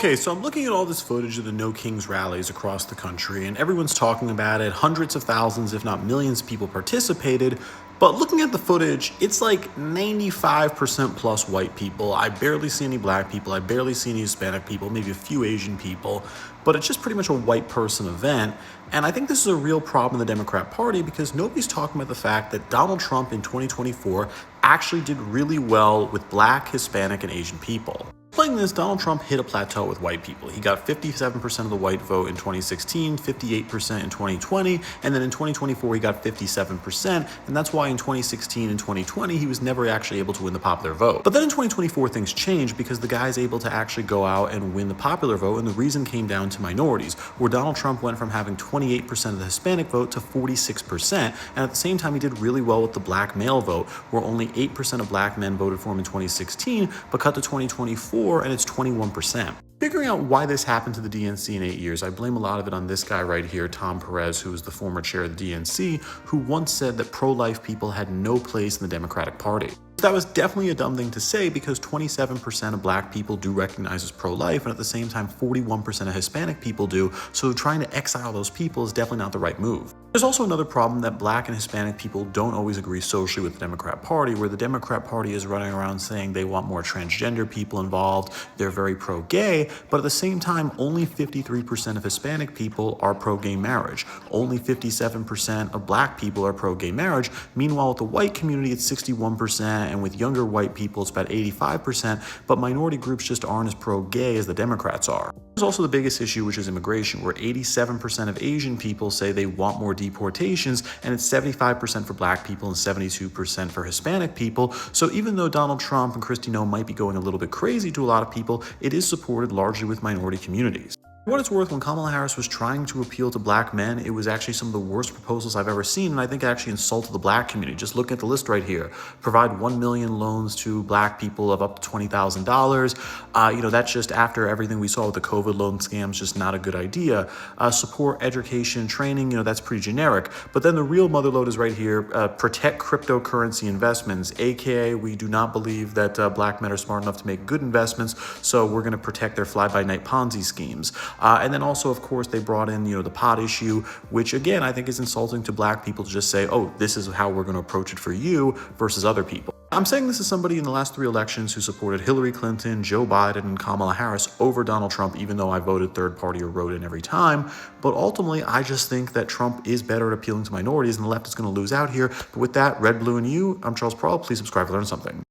Okay, so I'm looking at all this footage of the No Kings rallies across the country, and everyone's talking about it. Hundreds of thousands, if not millions of people participated. But looking at the footage, it's like 95% plus white people. I barely see any black people. I barely see any Hispanic people, maybe a few Asian people. But it's just pretty much a white person event. And I think this is a real problem in the Democrat Party because nobody's talking about the fact that Donald Trump in 2024 actually did really well with black, Hispanic, and Asian people. Playing this, Donald Trump hit a plateau with white people. He got 57% of the white vote in 2016, 58% in 2020, and then in 2024 he got 57%, and that's why in 2016 and 2020 he was never actually able to win the popular vote. But then in 2024 things changed because the guy's able to actually go out and win the popular vote, and the reason came down to minorities, where Donald Trump went from having 28% of the Hispanic vote to 46%, and at the same time he did really well with the black male vote, where only 8% of black men voted for him in 2016, but cut to 2024 and it's 21%. Figuring out why this happened to the DNC in 8 years, I blame a lot of it on this guy right here, Tom Perez, who was the former chair of the DNC, who once said that pro-life people had no place in the Democratic Party. That was definitely a dumb thing to say because 27% of black people do recognize as pro-life, and at the same time 41% of Hispanic people do, so trying to exile those people is definitely not the right move. There's also another problem that black and Hispanic people don't always agree socially with the Democrat Party, where the Democrat Party is running around saying they want more transgender people involved, they're very pro-gay, but at the same time, only 53% of Hispanic people are pro-gay marriage. Only 57% of black people are pro-gay marriage. Meanwhile, with the white community, it's 61%, and with younger white people, it's about 85%, but minority groups just aren't as pro-gay as the Democrats are. There's also the biggest issue, which is immigration, where 87% of Asian people say they want more deportations, and it's 75% for black people and 72% for Hispanic people. So even though Donald Trump and Kristi Noem might be going a little bit crazy to a lot of people, it is supported largely with minority communities. For what it's worth, when Kamala Harris was trying to appeal to black men, it was actually some of the worst proposals I've ever seen, and I think it actually insulted the black community. Just look at the list right here. Provide 1 million loans to black people of up to $20,000. That's just after everything we saw with the COVID loan scams, just not a good idea. Support education, training, that's pretty generic. But then the real motherlode is right here. Protect cryptocurrency investments, aka we do not believe that black men are smart enough to make good investments, so we're going to protect their fly-by-night Ponzi schemes. And then also, of course, they brought in, the pot issue, which again, I think is insulting to black people to just say, oh, this is how we're going to approach it for you versus other people. I'm saying this as somebody in the last 3 elections who supported Hillary Clinton, Joe Biden, and Kamala Harris over Donald Trump, even though I voted third party or wrote in every time. But ultimately, I just think that Trump is better at appealing to minorities, and the left is going to lose out here. But with that, red, blue, and you, I'm Charles Parle. Please subscribe to learn something.